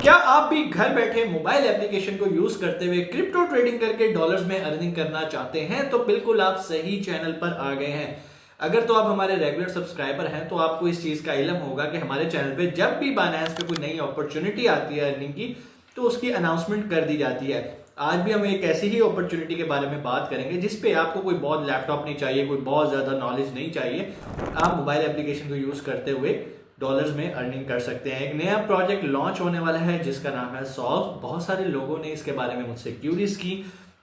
क्या आप भी घर बैठे मोबाइल एप्लीकेशन को यूज करते हुए क्रिप्टो ट्रेडिंग करके डॉलर्स में अर्निंग करना चाहते हैं? तो बिल्कुल आप सही चैनल पर आ गए हैं। अगर तो आप हमारे रेगुलर सब्सक्राइबर हैं तो आपको इस चीज का इल्म होगा कि हमारे चैनल पे जब भी बाइनेंस पे कोई नई अपॉर्चुनिटी आती है अर्निंग की तो उसकी अनाउंसमेंट कर दी जाती है। आज भी हम एक ऐसी ही अपॉर्चुनिटी के बारे में बात करेंगे जिसपे आपको कोई बहुत लैपटॉप नहीं चाहिए, कोई बहुत ज्यादा नॉलेज नहीं चाहिए। आप मोबाइल एप्लीकेशन को यूज करते हुए डॉलर्स में अर्निंग कर सकते हैं। एक नया प्रोजेक्ट लॉन्च होने वाला है जिसका नाम है सॉल्व। बहुत सारे लोगों ने इसके बारे में मुझसे क्यूरीज की।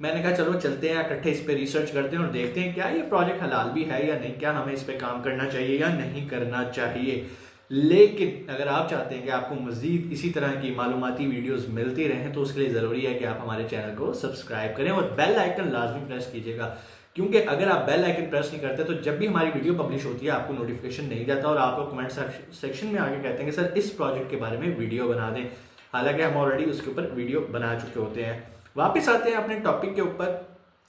मैंने कहा चलो चलते हैं इकट्ठे इस पे रिसर्च करते हैं और देखते हैं क्या ये प्रोजेक्ट हलाल भी है या नहीं, क्या हमें इस पे काम करना चाहिए या नहीं करना चाहिए। लेकिन अगर आप चाहते हैं कि आपको मजीद इसी तरह की मालूमाती वीडियोस मिलती रहें तो उसके लिए ज़रूरी है कि आप हमारे चैनल को सब्सक्राइब करें और बेल आइकन लाजमी प्रेस कीजिएगा, क्योंकि अगर आप बेल आइकन प्रेस नहीं करते तो जब भी हमारी वीडियो पब्लिश होती है आपको नोटिफिकेशन नहीं जाता और आप लोग कमेंट सेक्शन में आके कहते हैं कि सर इस प्रोजेक्ट के बारे में वीडियो बना दें। हालांकि हम ऑलरेडी उसके ऊपर वीडियो बना चुके होते हैं। वापस आते हैं अपने टॉपिक के ऊपर।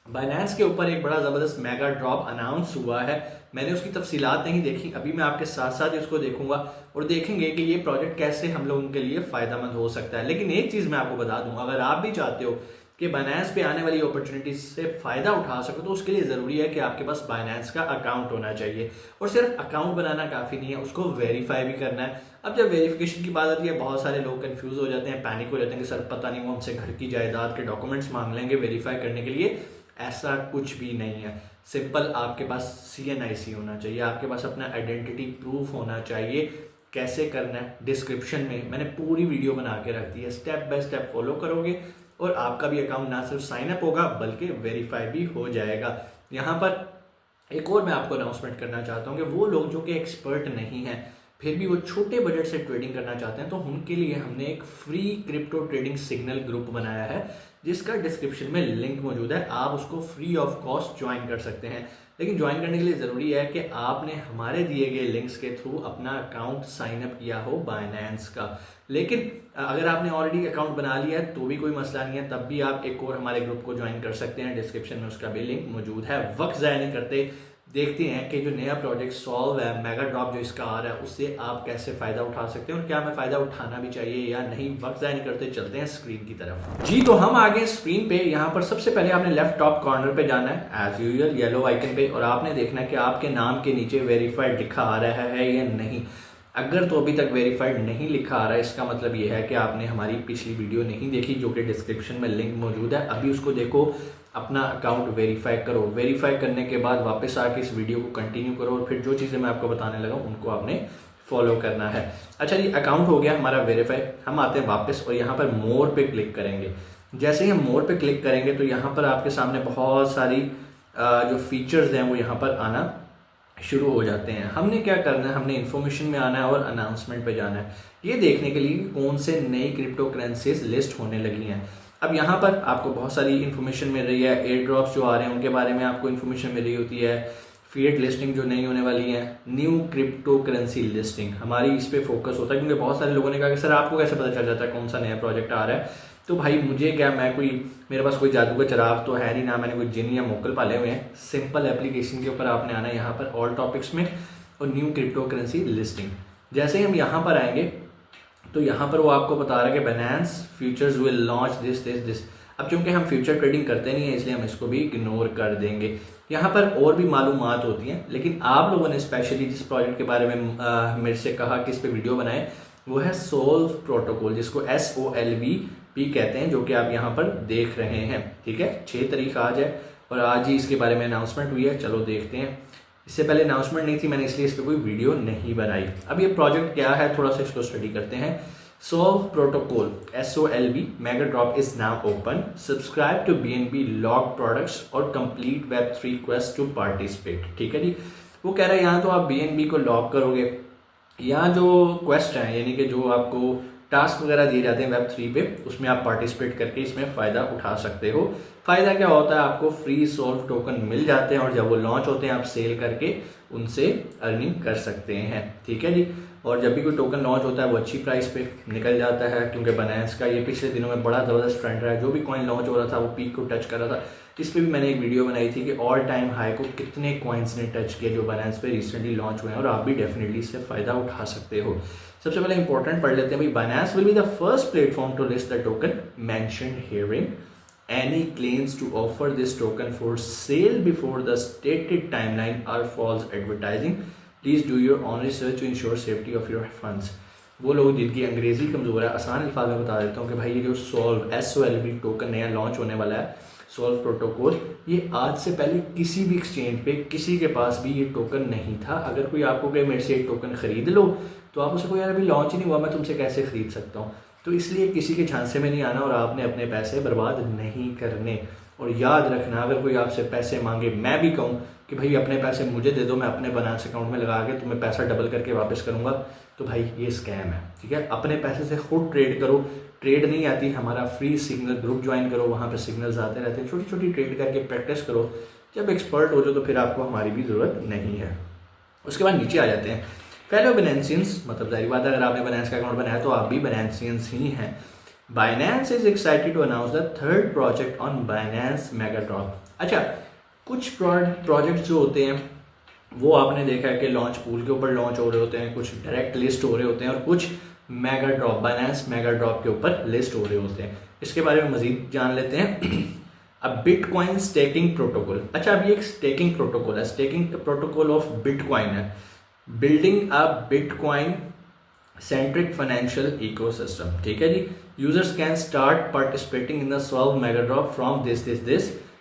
बाइनेंस के ऊपर एक बड़ा ज़बरदस्त मेगा ड्रॉप अनाउंस हुआ है। मैंने उसकी तफसीलात नहीं देखी, अभी मैं आपके साथ साथ इसको देखूंगा और देखेंगे कि ये प्रोजेक्ट कैसे हम लोगों के लिए फ़ायदेमंद हो सकता है। लेकिन एक चीज़ मैं आपको बता दूं, अगर आप भी चाहते हो कि बाइनेंस पे आने वाली अपॉर्चुनिटीज से फ़ायदा उठा सको तो उसके लिए ज़रूरी है कि आपके पास बाइनेंस का अकाउंट होना चाहिए। और सिर्फ अकाउंट बनाना काफ़ी नहीं है, उसको वेरीफाई भी करना है। अब जब वेरिफिकेशन की बात आती है बहुत सारे लोग कंफ्यूज हो जाते हैं, पैनिक हो जाते हैं कि सर पता नहीं वो हमसे घर की जायदाद के डॉक्यूमेंट्स मांग लेंगे वेरीफाई करने के लिए। ऐसा कुछ भी नहीं है। सिंपल आपके पास CNIC होना चाहिए, आपके पास अपना आइडेंटिटी प्रूफ होना चाहिए। कैसे करना है डिस्क्रिप्शन में मैंने पूरी वीडियो बना के रख दी है, स्टेप बाय स्टेप फॉलो करोगे और आपका भी अकाउंट ना सिर्फ साइन अप होगा बल्कि वेरीफाई भी हो जाएगा। यहाँ पर एक और मैं आपको अनाउंसमेंट करना चाहता हूँ कि वो लोग जो कि एक्सपर्ट नहीं हैं फिर भी वो छोटे बजट से ट्रेडिंग करना चाहते हैं तो उनके लिए हमने एक free crypto trading signal group बनाया है जिसका डिस्क्रिप्शन में लिंक मौजूद है। आप उसको फ्री ऑफ कॉस्ट ज्वाइन कर सकते हैं। लेकिन ज्वाइन करने के लिए ज़रूरी है कि आपने हमारे दिए गए लिंक्स के थ्रू अपना अकाउंट साइन अप किया हो बाइनेंस का। लेकिन अगर आपने ऑलरेडी अकाउंट बना लिया है तो भी कोई मसला नहीं है, तब भी आप एक और हमारे ग्रुप को ज्वाइन कर सकते हैं। डिस्क्रिप्शन में उसका भी लिंक मौजूद है। वक्त ज़ाया नहीं करते, देखते हैं कि जो नया प्रोजेक्ट सॉल्व है, मेगा ड्रॉप जो इसका आ रहा है, उससे आप कैसे फ़ायदा उठा सकते हैं और क्या हमें फ़ायदा उठाना भी चाहिए या नहीं। वक्त ज़ाया नहीं करते, चलते हैं स्क्रीन की तरफ। जी तो हम आ गए स्क्रीन पे। यहाँ पर सबसे पहले आपने लेफ्ट टॉप कॉर्नर पे जाना है एज यूजुअल येलो आइकन पे और आपने देखना है कि आपके नाम के नीचे वेरीफाइड लिखा आ रहा है या नहीं। अगर तो अभी तक वेरीफाइड नहीं लिखा आ रहा है इसका मतलब ये है कि आपने हमारी पिछली वीडियो नहीं देखी जो कि डिस्क्रिप्शन में लिंक मौजूद है। अभी उसको देखो, अपना अकाउंट वेरीफाई करो। वेरीफाई करने के बाद वापस आके इस वीडियो को कंटिन्यू करो और फिर जो चीज़ें मैं आपको बताने लगा उनको आपने फॉलो करना है। अच्छा जी, अकाउंट हो गया हमारा वेरीफाई। हम आते हैं वापस और यहाँ पर मोर पे क्लिक करेंगे। जैसे ही हम मोर पे क्लिक करेंगे तो यहाँ पर आपके सामने बहुत सारी जो फीचर्स हैं वो यहाँ पर आना शुरू हो जाते हैं। हमने क्या करना है, हमने इन्फॉर्मेशन में आना है और अनाउंसमेंट पे जाना है ये देखने के लिए कौन से नई क्रिप्टो करेंसीज लिस्ट होने लगी हैं। अब यहाँ पर आपको बहुत सारी इन्फॉर्मेशन मिल रही है। एयर ड्रॉप्स जो आ रहे हैं उनके बारे में आपको इन्फॉर्मेशन मिल रही होती है। फिएट लिस्टिंग जो नई होने वाली है, न्यू क्रिप्टो करेंसी लिस्टिंग, हमारी इस पे फोकस होता है क्योंकि बहुत सारे लोगों ने कहा कि सर आपको कैसे पता चल जाता है कौन सा नया प्रोजेक्ट आ रहा है। तो भाई मुझे क्या, मेरे पास कोई जादू का चिराग तो है नहीं, ना मैंने कोई जिन या मोकल पाले हुए हैं। सिंपल एप्लीकेशन के ऊपर आपने आना है यहाँ पर ऑल टॉपिक्स में और न्यू क्रिप्टो करेंसी लिस्टिंग। जैसे ही हम यहाँ पर आएंगे तो यहाँ पर वो आपको बता रहा है कि Binance futures will launch this. अब चूंकि हम फ्यूचर ट्रेडिंग करते नहीं है इसलिए हम इसको भी इग्नोर कर देंगे। यहाँ पर और भी मालूमात होती हैं, लेकिन आप लोगों ने स्पेशली जिस प्रोजेक्ट के बारे में मेरे से कहा कि इस पर वीडियो बनाए वो है सोल्व प्रोटोकॉल, जिसको SOLVP कहते हैं, जो कि आप यहाँ पर देख रहे हैं। ठीक है, 6 तारीख आज है और आज ही इसके बारे में अनाउंसमेंट हुई है। चलो देखते हैं। इससे पहले अनाउंसमेंट नहीं थी, मैंने इसलिए इस पर कोई वीडियो नहीं बनाई। अब ये प्रोजेक्ट क्या है थोड़ा सा इसको स्टडी करते हैं। Solve protocol SOLV megadrop is now open, subscribe to BNB log products और complete Web3 quest to participate. ठीक है जी, वो कह रहा है यहाँ तो आप BNB को लॉग करोगे, यहाँ जो क्वेस्ट है यानी कि जो आपको टास्क वगैरह दिए जाते हैं Web3 पे, उसमें आप पार्टिसिपेट करके इसमें फ़ायदा उठा सकते हो। फ़ायदा क्या होता है, आपको फ्री सोल्व टोकन मिल जाते हैं और जब वो लॉन्च होते हैं आप सेल करके उनसे अर्निंग कर सकते हैं। ठीक है जी, और जब भी कोई टोकन लॉन्च होता है वो अच्छी प्राइस पे निकल जाता है क्योंकि बाइनेंस का ये पिछले दिनों में बड़ा ज़बरदस्त ट्रेंड रहा है। जो भी कॉइन लॉन्च हो रहा था वो पीक को टच कर रहा था। इस पे भी मैंने एक वीडियो बनाई थी कि ऑल टाइम हाई को कितने कॉइन्स ने टच किया जो बाइनेंस पे रिसेंटली लॉन्च हुए हैं, और आप भी डेफिनेटली इससे फ़ायदा उठा सकते हो। सबसे पहले इंपॉर्टेंट पढ़ लेते हैं भाई, Binance will be the first platform to list the token mentioned hearing. Any claims to offer this token for sale before the stated timeline are false advertising. Please do your own research to ensure safety of your funds. वो लोग जिनकी अंग्रेजी कमज़ोर है, आसान अल्फाज में बता देता हूँ कि भाई ये जो सॉल्व SOLV टोकन नया लॉन्च होने वाला है, सॉल्व प्रोटोकॉल, ये आज से पहले किसी भी एक्सचेंज पे किसी के पास भी ये टोकन नहीं था। अगर कोई आपको कहे मेरे से एक टोकन खरीद लो, तो आप उसे को यार अभी लॉन्च ही नहीं हुआ, मैं तुमसे कैसे खरीद सकता हूँ। तो इसलिए किसी के झांसे में नहीं आना और आपने अपने पैसे बर्बाद नहीं करने। और याद रखना, अगर कोई आपसे पैसे मांगे, मैं भी कहूँ कि भाई अपने पैसे मुझे दे दो, मैं अपने बाइनेंस अकाउंट में लगा के तुम्हें पैसा डबल करके वापस करूँगा, तो भाई ये स्कैम है। ठीक है, अपने पैसे से खुद ट्रेड करो। ट्रेड नहीं आती, हमारा फ्री सिग्नल ग्रुप ज्वाइन करो, वहाँ पे सिग्नल्स आते रहते हैं, छोटी छोटी ट्रेड करके प्रैक्टिस करो। जब एक्सपर्ट हो जाओ तो फिर आपको हमारी भी ज़रूरत नहीं है। उसके बाद नीचे आ जाते हैं फेलो बाइनेंसियंस, मतलब जाहिर बात है अगर आपने बाइनेंस का अकाउंट बनाया तो आप भी बाइनेंसियंस ही हैं। Binance is excited to announce the third project on Binance megadrop. अच्छा, कुछ प्रोजेक्ट जो होते हैं वो आपने देखा है कि लॉन्च पूल के ऊपर लॉन्च हो रहे होते हैं, कुछ डायरेक्ट लिस्ट हो रहे होते हैं, और कुछ मेगाड्रॉप, बाइनेंस मेगाड्रॉप के ऊपर लिस्ट हो रहे होते हैं। इसके बारे में मजीद जान लेते हैं। अब बिटकॉइन स्टेकिंग प्रोटोकॉल, अच्छा अब ये एक स्टेकिंग प्रोटोकॉल है, स्टेकिंग प्रोटोकॉल ऑफ बिटकॉइन है। Building a bitcoin centric financial ecosystem. ठीक है जी, users can start participating in the Solv megadrop from this.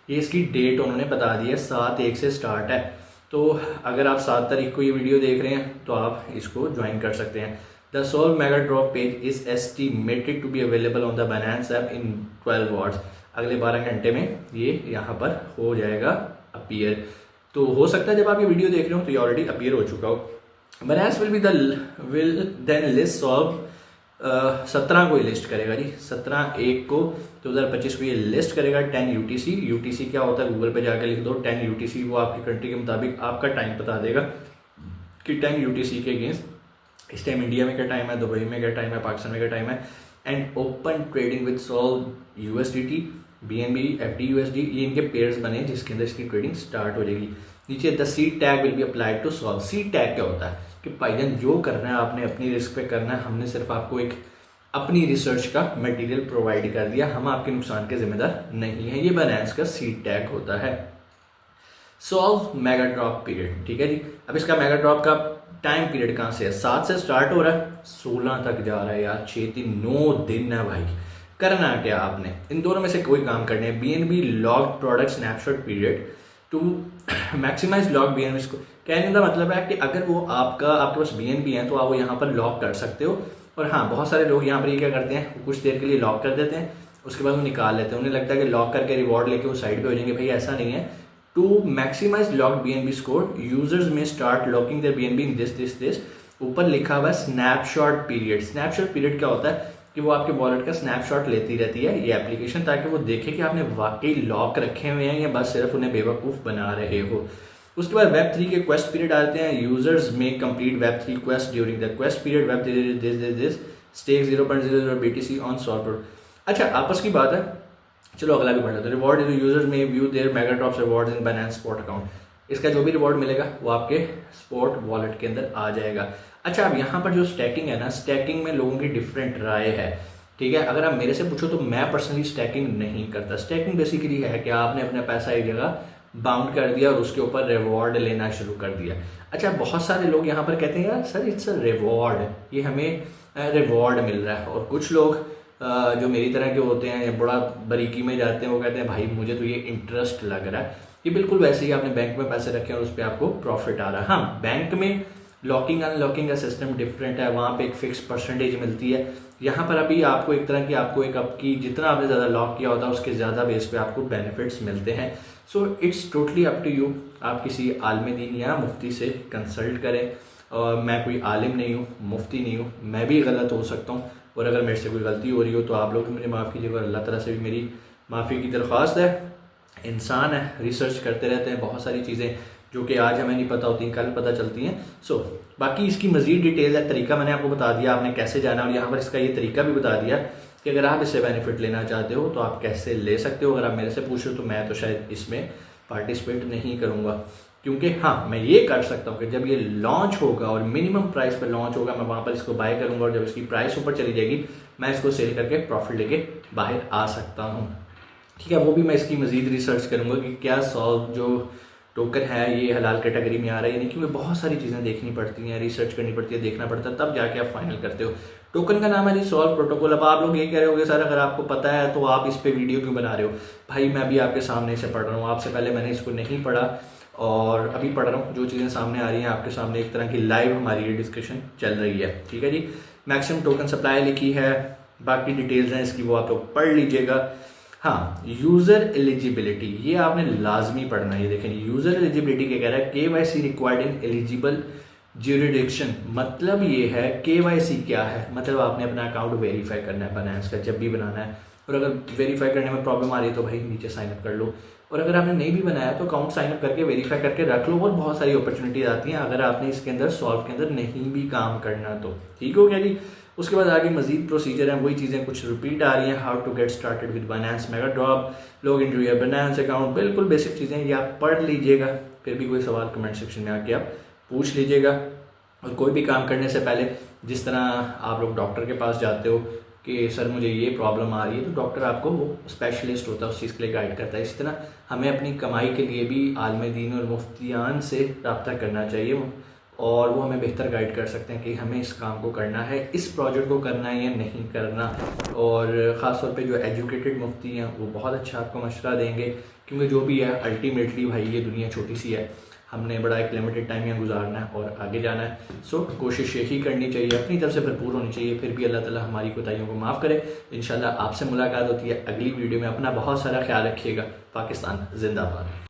ये इसकी डेट उन्होंने बता दी है, 7/1 से स्टार्ट है। तो अगर आप 7 तारीख को ये वीडियो देख रहे हैं तो आप इसको ज्वाइन कर सकते हैं। The Solv megadrop page is estimated to be available on the Binance app in 12 hours. अगले 12 घंटे में ये यहाँ पर हो जाएगा अपीयर। तो हो सकता है जब आप ये वीडियो देख रहे हो तो ये ऑलरेडी अपीयर हो चुका हो। Binance will then list solve 17 को ही लिस्ट करेगा जी, 17/1 को 2025 को ये लिस्ट करेगा 10 UTC। UTC क्या होता है, गूगल पे जाकर लिख दो 10 UTC, वो आपकी कंट्री के मुताबिक आपका टाइम बता देगा कि 10 UTC के अगेंस्ट इस टाइम इंडिया में क्या टाइम है, दुबई में क्या टाइम है, पाकिस्तान में क्या टाइम है। And open trading with solve USDT, BNB, FDUSD, ये इनके पेयर्स बने जिसके अंदर इसकी ट्रेडिंग स्टार्ट हो जाएगी। नीचे the seed tag will be applied to solve. Seed tag क्या होता है कि भाईजान जो करना है आपने अपनी रिस्क पे करना है, हमने सिर्फ आपको एक अपनी रिसर्च का मटेरियल प्रोवाइड कर दिया, हम आपके नुकसान के जिम्मेदार नहीं है। ये बाइनेंस का सीड टैग होता है। सॉल्व मेगा ड्रॉप पीरियड, ठीक है जी। अब इसका मेगा ड्रॉप का टाइम पीरियड कहाँ से है, 7 से स्टार्ट हो रहा है, 16 तक जा रहा है यार, 9 दिन है भाई। करना क्या आपने, इन दोनों में से कोई काम करने है। BNB log product snapshot period to maximise log BNB को, कहने का मतलब है कि अगर वो आपके पास BNB है तो आप वो यहाँ पर लॉक कर सकते हो। और हाँ, बहुत सारे लोग यहाँ पर ये क्या करते हैं, कुछ देर के लिए लॉक कर देते हैं, उसके बाद वो निकाल लेते हैं, उन्हें लगता है कि लॉक करके रिवॉर्ड लेके वो साइड पे हो जाएंगे। भाई ऐसा नहीं है। To maximise lock BNB score, users may start locking their BNB in this. ऊपर लिखा हुआ है स्नैपशॉट पीरियड। स्नैपशॉट पीरियड क्या होता है कि वो आपके वॉलेट का स्नैपशॉट लेती रहती है ये एप्लीकेशन, ताकि वो देखे कि आपने वाकई लॉक रखे हुए हैं या बस सिर्फ उन्हें बेवकूफ़ बना रहे हो। उसके बाद Web3 के क्वेस्ट पीरियड आते हैं। यूजर्स में complete Web3 quest during the quest period, Web3 this stake 0.00 BTC on solve. अच्छा, आपस की बात है, चलो अगला भी पढ़ लेते हैं। रिवॉर्ड इज यूजर्स में view there mega drops rewards in Binance spot account. इसका जो भी रिवॉर्ड मिलेगा वो आपके स्पॉट वॉलेट के अंदर आ जाएगा। अच्छा, अब यहाँ पर जो स्टैकिंग है ना, स्टैकिंग में लोगों की डिफरेंट राय है, ठीक है। अगर आप मेरे से पूछो तो मैं पर्सनली स्टैकिंग नहीं करता। स्टैकिंग बेसिकली है कि आपने अपना पैसा एक जगह बाउंड कर दिया और उसके ऊपर रिवॉर्ड लेना शुरू कर दिया। अच्छा, बहुत सारे लोग यहाँ पर कहते हैं यार सर इट्स अ रिवॉर्ड, ये हमें रिवॉर्ड मिल रहा है। और कुछ लोग जो मेरी तरह के होते हैं या बड़ा बारीकी में जाते हैं, वो कहते हैं भाई मुझे तो ये इंटरेस्ट लग रहा है। ये बिल्कुल वैसे ही आपने बैंक में पैसे रखे हैं और उस पर आपको प्रॉफिट आ रहा है। हाँ, बैंक में लॉकिंग अनलॉकिंग का सिस्टम डिफरेंट है, वहाँ पे एक फिक्स परसेंटेज मिलती है। यहाँ पर अभी आपको एक तरह की आपकी जितना आपने ज़्यादा लॉक किया होता है उसके ज़्यादा बेस पे आपको बेनिफिट्स मिलते हैं। So it's totally up to you. आप किसी आलिम दीन या मुफ्ती से कंसल्ट करें। और मैं कोई आलिम नहीं हूँ, मुफ्ती नहीं हूँ, मैं भी गलत हो सकता हूँ, और अगर मेरे से कोई गलती हो रही हो तो आप लोग मुझे माफ़ कीजिएगा। अल्लाह ताला से भी मेरी माफ़ी की दरख्वास्त है। इंसान है, रिसर्च करते रहते हैं, बहुत सारी चीज़ें जो कि आज हमें नहीं पता होती कल पता चलती हैं। सो बाकी इसकी मज़ीद डिटेल है, तरीका मैंने आपको बता दिया आपने कैसे जाना, और यहाँ पर इसका ये तरीका भी बता दिया कि अगर आप इससे बेनिफिट लेना चाहते हो तो आप कैसे ले सकते हो। अगर आप मेरे से पूछ रहे हो तो मैं तो शायद इसमें पार्टिसिपेट नहीं करूँगा, क्योंकि हाँ मैं ये कर सकता हूँ कि जब ये लॉन्च होगा और मिनिमम प्राइस पर लॉन्च होगा, मैं वहाँ पर इसको बाय करूँगा और जब इसकी प्राइस ऊपर चली जाएगी मैं इसको सेल करके प्रॉफिट लेके बाहर आ सकता हूँ। ठीक है, वो भी मैं इसकी मज़ीद रिसर्च करूँगा कि क्या सॉल्व जो टोकन है ये हलाल कैटेगरी में आ रहा है या नहीं, क्योंकि बहुत सारी चीज़ें देखनी पड़ती हैं, रिसर्च करनी पड़ती है, देखना पड़ता है, तब जाके आप फाइनल करते हो। टोकन का नाम है जी सॉल्व प्रोटोकॉल। अब आप लोग ये कह रहे होगे सर अगर आपको पता है तो आप इस पे वीडियो क्यों बना रहे हो। भाई मैं भी आपके सामने से पढ़ रहा हूँ, आपसे पहले मैंने इसको नहीं पढ़ा और अभी पढ़ रहा हूँ। जो चीज़ें सामने आ रही हैं आपके सामने, एक तरह की लाइव हमारी ये डिस्कशन चल रही है। ठीक है जी, मैक्सिमम टोकन सप्लाई लिखी है, बाकी डिटेल्स हैं इसकी वो आप लोग पढ़ लीजिएगा। हाँ, यूज़र एलिजिबिलिटी ये आपने लाजमी पढ़ना है। ये देखें यूज़र एलिजिबिलिटी क्या कह रहा है, KYC required in eligible jurisdiction. मतलब ये है KYC क्या है, मतलब आपने अपना अकाउंट वेरीफाई करना है बाइनेंस का जब भी बनाना है, और अगर वेरीफाई करने में प्रॉब्लम आ रही है तो भाई नीचे साइनअप कर लो, और अगर आपने नहीं भी बनाया तो अकाउंट साइनअप करके वेरीफाई करके रख लो। और बहुत सारी अपॉर्चुनिटीज आती हैं अगर आपने इसके अंदर सॉल्व के अंदर नहीं भी काम करना तो। ठीक हो गया जी। उसके बाद आगे मजीद प्रोसीजर है, वही चीज़ें कुछ रिपीट आ रही हैं। How to get started with Binance mega drop, log in to your Binance account, बिल्कुल बेसिक चीज़ें ये आप पढ़ लीजिएगा। फिर भी कोई सवाल कमेंट सेक्शन में आके आप पूछ लीजिएगा। और कोई भी काम करने से पहले जिस तरह आप लोग डॉक्टर के पास जाते हो कि सर मुझे ये प्रॉब्लम आ रही है, तो डॉक्टर आपको वो स्पेशलिस्ट होता है, उस चीज़ के लिए गाइड करता है। इसी तरह हमें अपनी कमाई के लिए भी आलिम दीन और मुफ्तियान से रब्ता करना चाहिए और वो हमें बेहतर गाइड कर सकते हैं कि हमें इस काम को करना है, इस प्रोजेक्ट को करना है या नहीं करना। और ख़ास तौर पे जो एजुकेटेड मुफ्ती हैं वो बहुत अच्छा आपको मशवरा देंगे, क्योंकि जो भी है अल्टीमेटली भाई ये दुनिया छोटी सी है, हमने बड़ा एक लिमिटेड टाइम यहाँ गुजारना है और आगे जाना है। सो कोशिश यही करनी चाहिए, अपनी तरफ से भरपूर होनी चाहिए। फिर भी अल्लाह ताला हमारी कोताहियों को माफ़ करे। इंशाल्लाह आपसे मुलाकात होती है अगली वीडियो में। अपना बहुत सारा ख्याल रखिएगा। पाकिस्तान जिंदाबाद।